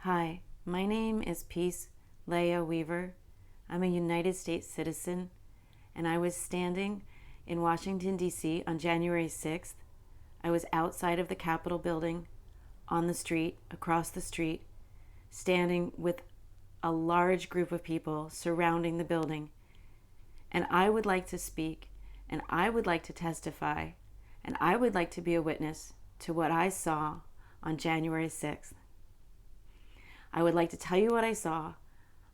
Hi, my name is Peace Leah Weaver. I'm a United States citizen, and I was standing in Washington, D.C. on January 6th. I was outside of the Capitol building, on the street, across the street, standing with a large group of people surrounding the building. And I would like to speak, and I would like to testify, and I would like to be a witness to what I saw on January 6th. I would like to tell you what I saw.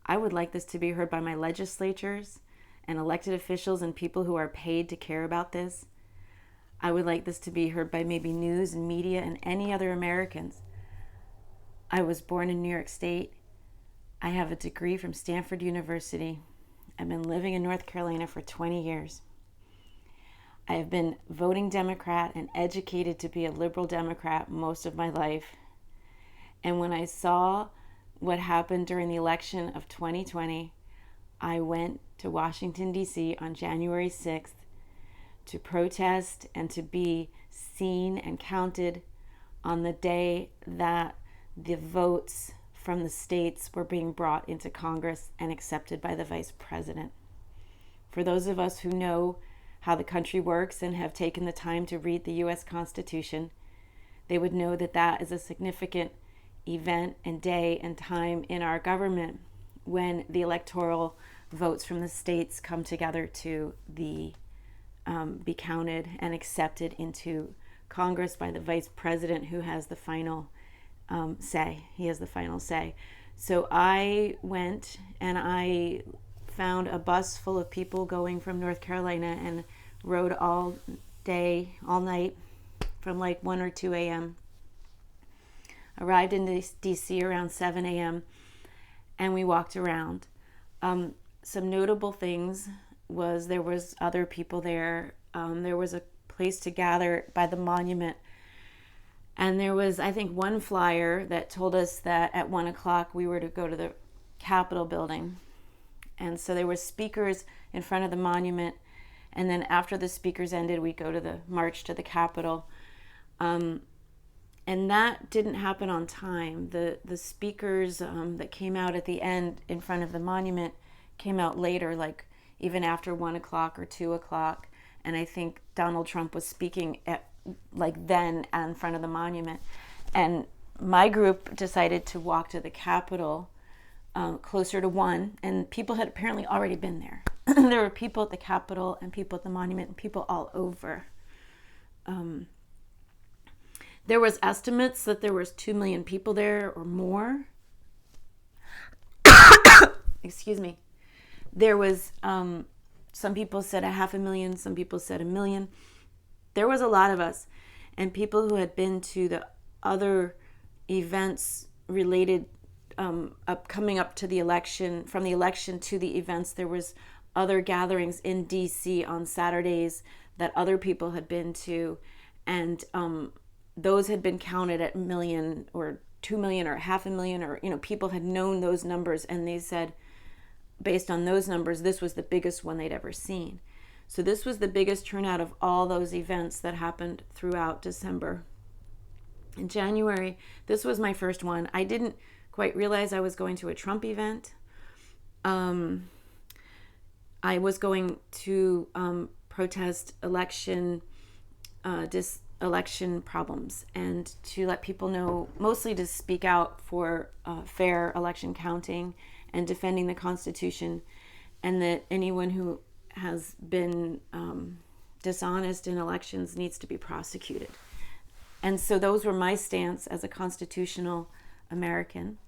I would like this to be heard by my legislatures and elected officials and people who are paid to care about this. I would like this to be heard by maybe news and media and any other Americans. I was born in New York State. I have a degree from Stanford University. I've been living in North Carolina for 20 years. I have been voting Democrat and educated to be a liberal Democrat most of my life. And when I saw what happened during the election of 2020, I went to Washington, D.C. on January 6th to protest and to be seen and counted on the day that the votes from the states were being brought into Congress and accepted by the Vice President. For those of us who know how the country works and have taken the time to read the U.S. Constitution, they would know that that is a significant event and day and time in our government when the electoral votes from the states come together to be counted and accepted into Congress by the Vice President, who has the final say. He has the final say. So I went and I found a bus full of people going from North Carolina and rode all day, all night, from like 1 or 2 a.m. Arrived in D.C. around 7 a.m. and we walked around. Some notable things was there was other people there. There was a place to gather by the monument. And there was, I think, one flyer that told us that at 1 o'clock we were to go to the Capitol building. And so there were speakers in front of the monument. And then after the speakers ended, we go to the march to the Capitol. And that didn't happen on time. The speakers that came out at the end in front of the monument came out later, like even after 1 o'clock or 2 o'clock. And I think Donald Trump was speaking at like then in front of the monument. And my group decided to walk to the Capitol closer to 1. And people had apparently already been there. There were people at the Capitol and people at the monument and people all over. There was estimates that there was 2 million people there or more. Excuse me. There was, some people said 500,000, some people said 1 million. There was a lot of us. And people who had been to the other events related, coming up to the election, from the election to the events, there was other gatherings in D.C. on Saturdays that other people had been to. And, those had been counted at 1 million or 2 million or 500,000, or, people had known those numbers, and they said, based on those numbers, this was the biggest one they'd ever seen. So this was the biggest turnout of all those events that happened throughout December. In January, this was my first one. I didn't quite realize I was going to a Trump event. I was going to protest election problems and to let people know, mostly to speak out for fair election counting and defending the Constitution, and that anyone who has been dishonest in elections needs to be prosecuted. And so those were my stance as a constitutional American.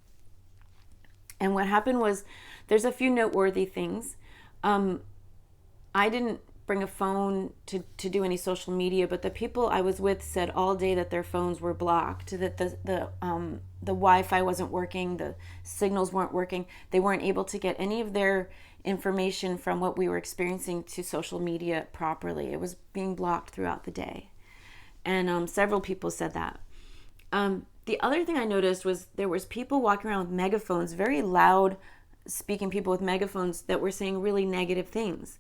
And what happened was, there's a few noteworthy things. I didn't bring a phone to do any social media, but the people I was with said all day that their phones were blocked, that the Wi-Fi wasn't working, the signals weren't working. They weren't able to get any of their information from what we were experiencing to social media properly. It was being blocked throughout the day. And several people said that. The other thing I noticed was there was people walking around with megaphones, very loud speaking people with megaphones that were saying really negative things.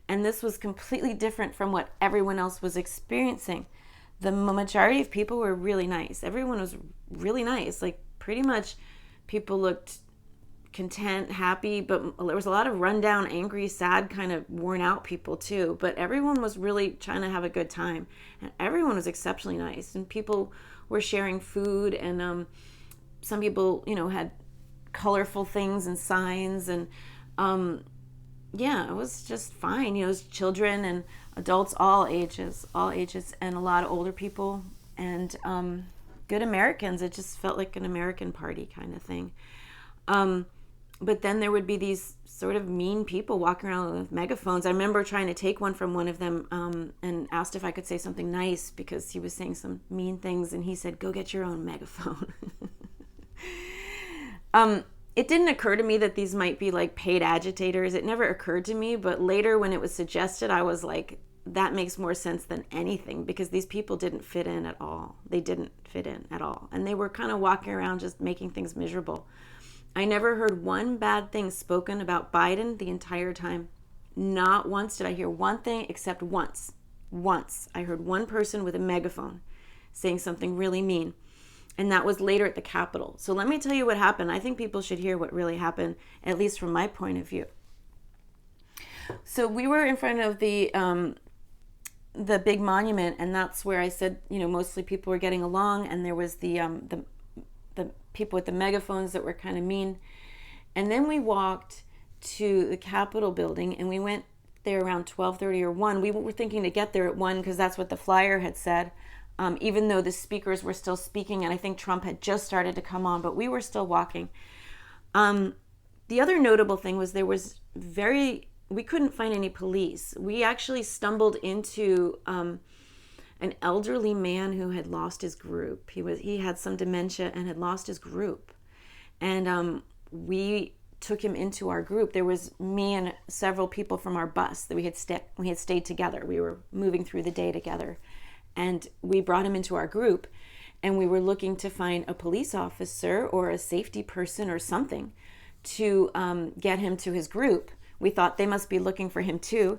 And this was completely different from what everyone else was experiencing. The majority of people were really nice. Everyone was really nice. Like pretty much People looked content, happy, but there was a lot of rundown, angry, sad, kind of worn out people too. But everyone was really trying to have a good time, and everyone was exceptionally nice. And people were sharing food, and some people, had colorful things and signs, and it was just fine. It was children and adults, all ages, and a lot of older people, and good Americans. It just felt like an American party kind of thing. But then there would be these sort of mean people walking around with megaphones. I remember trying to take one from one of them and asked if I could say something nice because he was saying some mean things, and he said, "Go get your own megaphone." It didn't occur to me that these might be like paid agitators. It never occurred to me, but later when it was suggested, I was like, that makes more sense than anything, because these people didn't fit in at all. They didn't fit in at all. And they were kind of walking around just making things miserable. I never heard one bad thing spoken about Biden the entire time. Not once did I hear one thing, except once. Once I heard one person with a megaphone saying something really mean. And that was later at the Capitol. So let me tell you what happened. I think people should hear what really happened, at least from my point of view. So we were in front of the big monument, and that's where I said, mostly people were getting along, and there was the people with the megaphones that were kind of mean. And then we walked to the Capitol building, and we went there around 12:30 or 1. We were thinking to get there at 1 because that's what the flyer had said, even though the speakers were still speaking, and I think Trump had just started to come on, but we were still walking. The other notable thing was we couldn't find any police. We actually stumbled into an elderly man who had lost his group. He had some dementia and had lost his group. And we took him into our group. There was me and several people from our bus that we had stayed together. We were moving through the day together. And we brought him into our group, and we were looking to find a police officer or a safety person or something to get him to his group. We thought they must be looking for him too.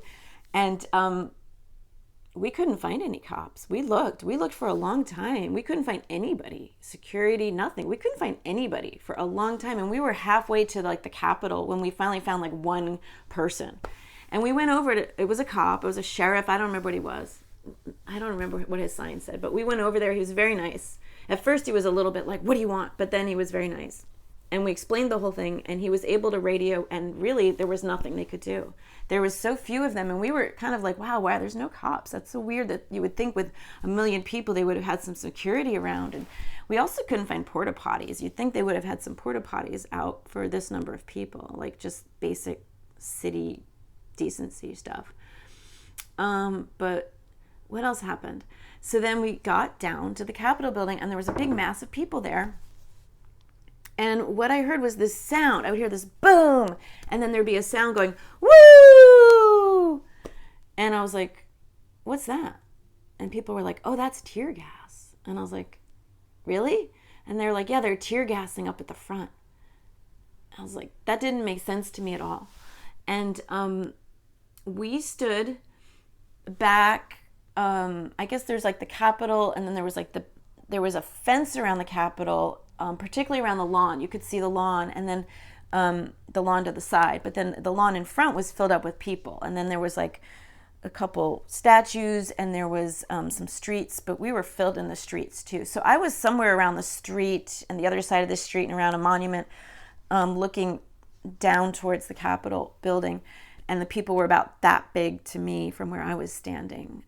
And we couldn't find any cops. We looked for a long time. We couldn't find anybody, security, nothing. We couldn't find anybody for a long time. And we were halfway to the Capitol when we finally found one person. And we went over to, it was a cop, it was a sheriff. I don't remember what he was. I don't remember what his sign said, but we went over there. He was very nice. At first he was a little bit like, "What do you want?" But then he was very nice. And we explained the whole thing, and he was able to radio, and really there was nothing they could do. There was so few of them, and we were kind of like, wow, there's no cops. That's so weird that you would think with 1 million people they would have had some security around. And we also couldn't find porta potties. You'd think they would have had some porta potties out for this number of people, like just basic city decency stuff. But what else happened? So then we got down to the Capitol building, and there was a big mass of people there. And what I heard was this sound. I would hear this boom, and then there'd be a sound going, woo! And I was like, what's that? And people were like, oh, that's tear gas. And I was like, really? And they're like, yeah, they're tear gassing up at the front. I was like, that didn't make sense to me at all. And we stood back. I guess there's the Capitol, and then there was a fence around the Capitol, particularly around the lawn. You could see the lawn, and then the lawn to the side. But then the lawn in front was filled up with people. And then there was a couple statues, and there was some streets, but we were filled in the streets too. So I was somewhere around the street and the other side of the street and around a monument, looking down towards the Capitol building. And the people were about that big to me from where I was standing.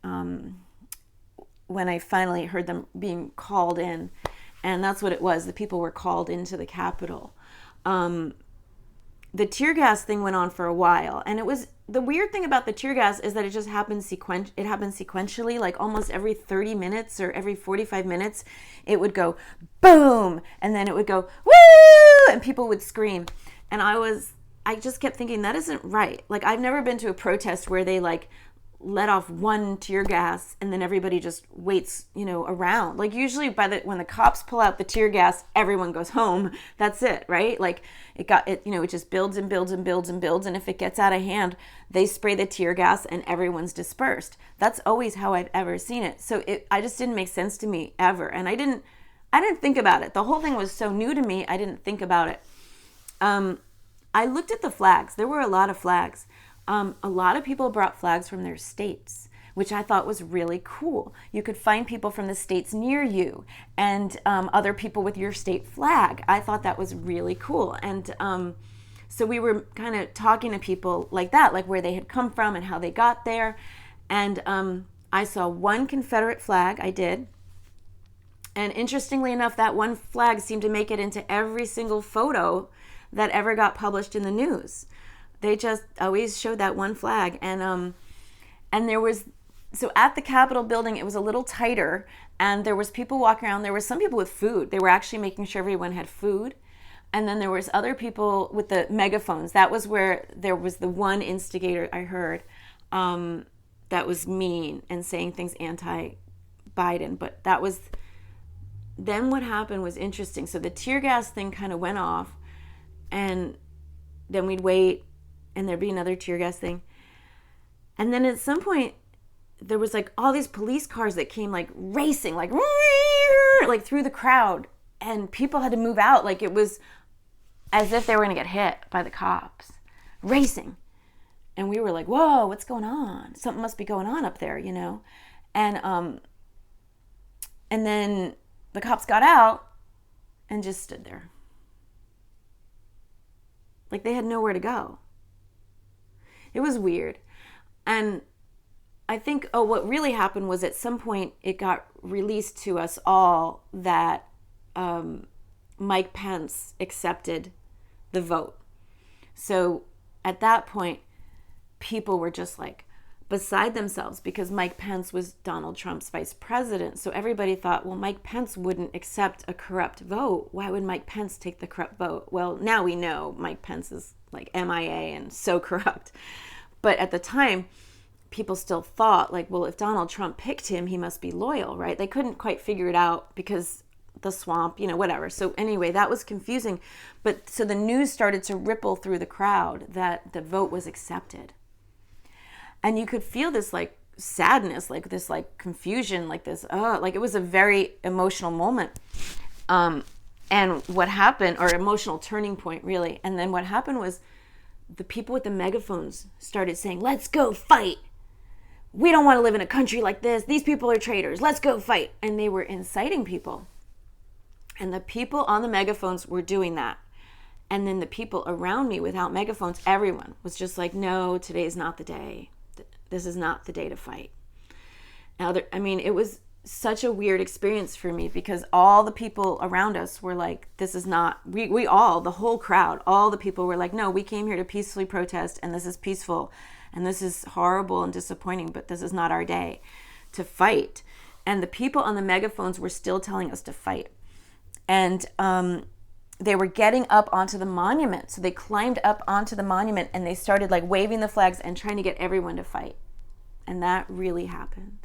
When I finally heard them being called in, and that's what it was. The people were called into the Capitol. The tear gas thing went on for a while, and it was the weird thing about the tear gas is that it just happens sequentially, like almost every 30 minutes or every 45 minutes, it would go boom, and then it would go woo, and people would scream, and I just kept thinking that isn't right. I've never been to a protest where they let off one tear gas and then everybody just waits, around. Usually when the cops pull out the tear gas, everyone goes home. That's it, right? It just builds and builds and builds and builds. And if it gets out of hand, they spray the tear gas and everyone's dispersed. That's always how I've ever seen it. So I just didn't make sense to me ever. And I I didn't think about it. The whole thing was so new to me, I didn't think about it. I looked at the flags. There were a lot of flags. A lot of people brought flags from their states, which I thought was really cool. You could find people from the states near you and other people with your state flag. I thought that was really cool. And so we were kind of talking to people like that, like where they had come from and how they got there. And I saw one Confederate flag, I did. And interestingly enough, that one flag seemed to make it into every single photo that ever got published in the news. They just always showed that one flag. And there was, so at the Capitol building, it was a little tighter, and there was people walking around. There were some people with food. They were actually making sure everyone had food. And then there was other people with the megaphones. That was where there was the one instigator I heard that was mean and saying things anti-Biden. But that was, then what happened was interesting. So the tear gas thing kind of went off, and then we'd wait, and there'd be another tear gas thing. And then at some point, there was like all these police cars that came like racing, like through the crowd. And people had to move out. Like it was as if they were going to get hit by the cops, racing. And we were like, whoa, what's going on? Something must be going on up there, you know? And then the cops got out and just stood there. Like they had nowhere to go. It was weird. And I think, what really happened was at some point it got released to us all that Mike Pence accepted the vote. So at that point, people were just like beside themselves because Mike Pence was Donald Trump's vice president. So everybody thought, well, Mike Pence wouldn't accept a corrupt vote. Why would Mike Pence take the corrupt vote? Well, now we know Mike Pence is like MIA and so corrupt. But at the time, people still thought like, well, if Donald Trump picked him, he must be loyal, right? They couldn't quite figure it out because the swamp, you know, whatever. So anyway, that was confusing. But so the news started to ripple through the crowd that the vote was accepted. And you could feel this like sadness, like this like confusion, like this, like it was a very emotional moment. And what happened, or emotional turning point really. And then what happened was the people with the megaphones started saying, let's go fight. We don't want to live in a country like this. These people are traitors. Let's go fight. And they were inciting people. And the people on the megaphones were doing that. And then the people around me without megaphones, everyone was just like, no, today's not the day. This is not the day to fight. Now, it was such a weird experience for me because all the people around us were like, this is not, we all, the whole crowd, all the people were like, no, we came here to peacefully protest and this is peaceful and this is horrible and disappointing, but this is not our day to fight. And the people on the megaphones were still telling us to fight. And they were getting up onto the monument. So they climbed up onto the monument and they started like waving the flags and trying to get everyone to fight. And that really happened.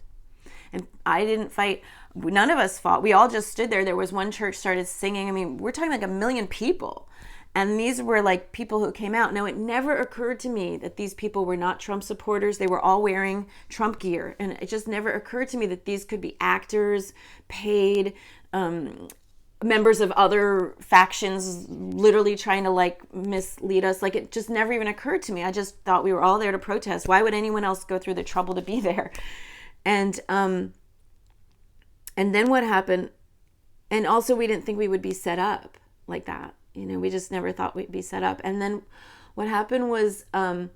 And I didn't fight. None of us fought. We all just stood there. There was one church started singing. I mean, we're talking like 1 million people. And these were like people who came out. Now, it never occurred to me that these people were not Trump supporters. They were all wearing Trump gear. And it just never occurred to me that these could be actors, paid, members of other factions literally trying to like mislead us. Like it just never even occurred to me. I just thought we were all there to protest. Why would anyone else go through the trouble to be there? And then what happened, and also we didn't think we would be set up like that. You know, we just never thought we'd be set up. And then what happened was that's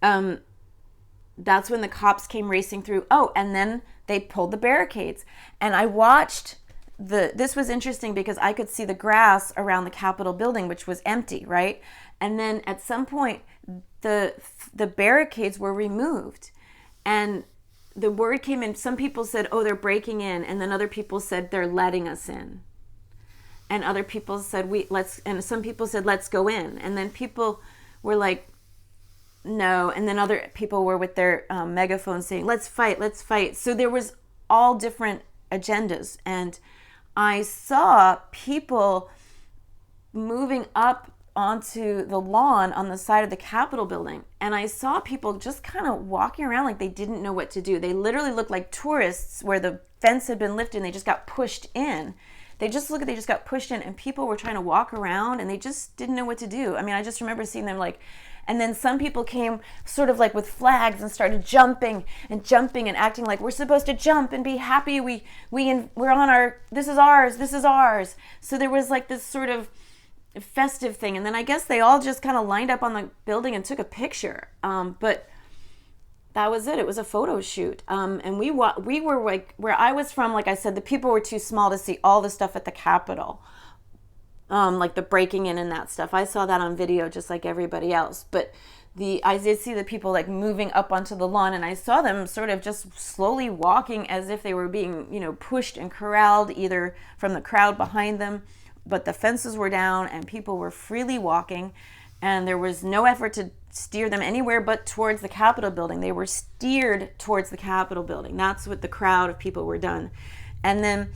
when the cops came racing through. Oh, and then they pulled the barricades. And I watched this was interesting because I could see the grass around the Capitol building, which was empty, right? And then at some point, the barricades were removed. And the word came in, some people said, oh, they're breaking in. And then other people said, they're letting us in. And other people said, and some people said, let's go in. And then people were like, no. And then other people were with their megaphones saying, let's fight, let's fight. So there was all different agendas. And I saw people moving up onto the lawn on the side of the Capitol building. And I saw people just kind of walking around like they didn't know what to do. They literally looked like tourists where the fence had been lifted and they just got pushed in. they just got pushed in, and people were trying to walk around and they just didn't know what to do. I mean, I just remember seeing them like, and then some people came sort of like with flags and started jumping and acting like we're supposed to jump and be happy. We're on our, this is ours. So there was like this sort of festive thing. And then I guess they all just kind of lined up on the building and took a picture. But that was it. It was a photo shoot. And we were like, where I was from, like I said, the people were too small to see all the stuff at the Capitol. Like the breaking in and that stuff. I saw that on video just like everybody else. But I did see the people like moving up onto the lawn, and I saw them sort of just slowly walking as if they were being, pushed and corralled either from the crowd behind them. But the fences were down and people were freely walking, and there was no effort to steer them anywhere but towards the Capitol building. They were steered towards the Capitol building. That's what the crowd of people were done. And then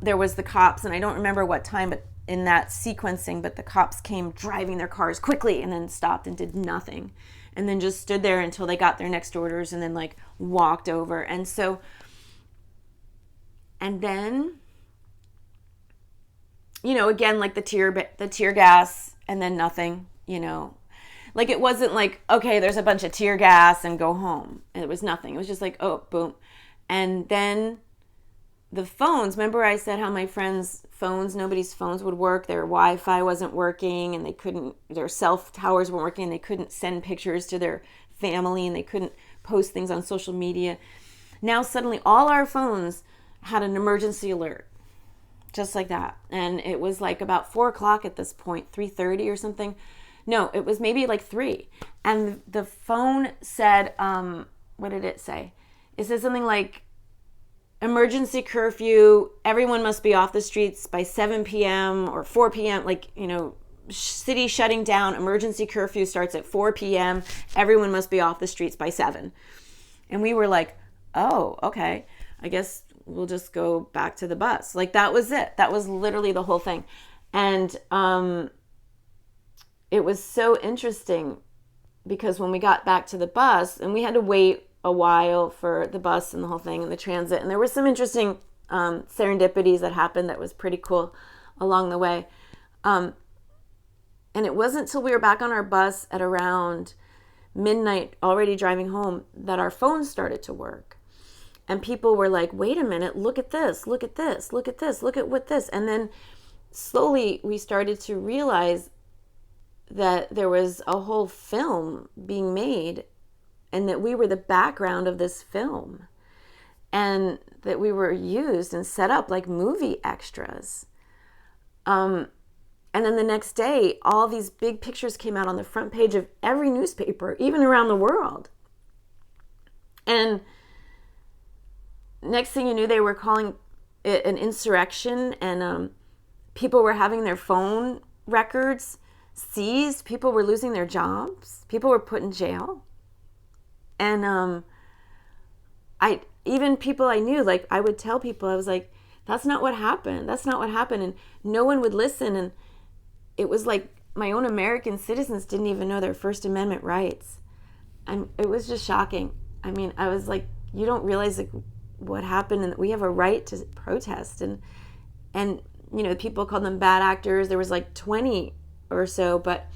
there was the cops, and I don't remember what time, but in that sequencing, but the cops came driving their cars quickly and then stopped and did nothing, and then just stood there until they got their next orders, and then like walked over. And then again, like the tear gas, and then nothing. Like it wasn't like, okay, there's a bunch of tear gas and go home. And it was nothing. It was just like, oh, boom. And then the phones, remember I said how my friends' phones, nobody's phones would work. Their Wi-Fi wasn't working, and their cell towers weren't working, and they couldn't send pictures to their family, and they couldn't post things on social media. Now suddenly all our phones had an emergency alert, just like that. And it was like about 4 o'clock at this point, 3:30 or something. No, it was maybe like 3. And the phone said, what did it say? It said something like, emergency curfew, everyone must be off the streets by 7 p.m. or 4 p.m. Like, city shutting down, emergency curfew starts at 4 p.m. Everyone must be off the streets by 7. And we were like, oh, okay, I guess we'll just go back to the bus. Like that was it. That was literally the whole thing. And it was so interesting because when we got back to the bus, and we had to wait a while for the bus and the whole thing and the transit, and there were some interesting serendipities that happened that was pretty cool along the way. And it wasn't till we were back on our bus at around midnight, already driving home, that our phones started to work. And people were like, wait a minute, look at this, look at this, look at this, look at what this. And then slowly we started to realize that there was a whole film being made, and that we were the background of this film, and that we were used and set up like movie extras. And then the next day, all these big pictures came out on the front page of every newspaper, even around the world. And next thing you knew, they were calling it an insurrection, and people were having their phone records seized. People were losing their jobs. People were put in jail. And even people I knew, like I would tell people, I was like, that's not what happened. That's not what happened. And no one would listen. And it was like my own American citizens didn't even know their First Amendment rights. And it was just shocking. I mean, I was like, you don't realize like what happened, and that we have a right to protest. And people called them bad actors. There was like 20 or so, but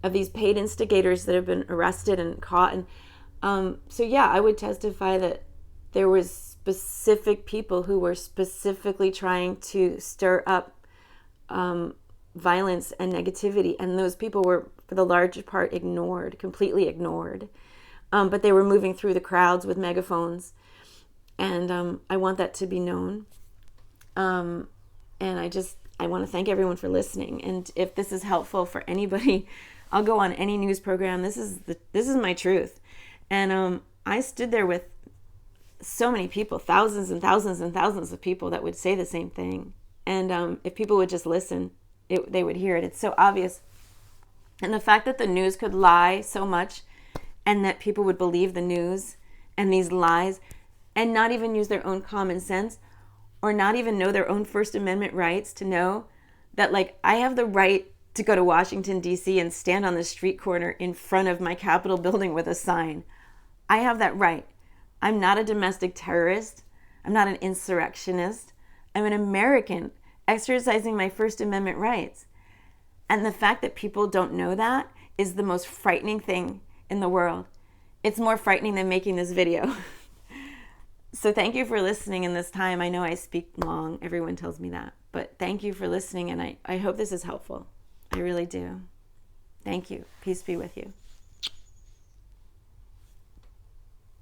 of these paid instigators that have been arrested and caught. And so yeah, I would testify that there was specific people who were specifically trying to stir up violence and negativity, and those people were, for the large part, completely ignored. But they were moving through the crowds with megaphones, and I want that to be known. And I want to thank everyone for listening. And if this is helpful for anybody, I'll go on any news program. This is my truth. And I stood there with so many people, thousands and thousands and thousands of people that would say the same thing. And if people would just listen, they would hear it. It's so obvious. And the fact that the news could lie so much, and that people would believe the news and these lies and not even use their own common sense, or not even know their own First Amendment rights, to know that, like, I have the right to go to Washington, D.C. and stand on the street corner in front of my Capitol building with a sign. I have that right. I'm not a domestic terrorist. I'm not an insurrectionist. I'm an American exercising my First Amendment rights. And the fact that people don't know that is the most frightening thing in the world. It's more frightening than making this video. So thank you for listening in this time. I know I speak long. Everyone tells me that. But thank you for listening, and I hope this is helpful. I really do. Thank you. Peace be with you.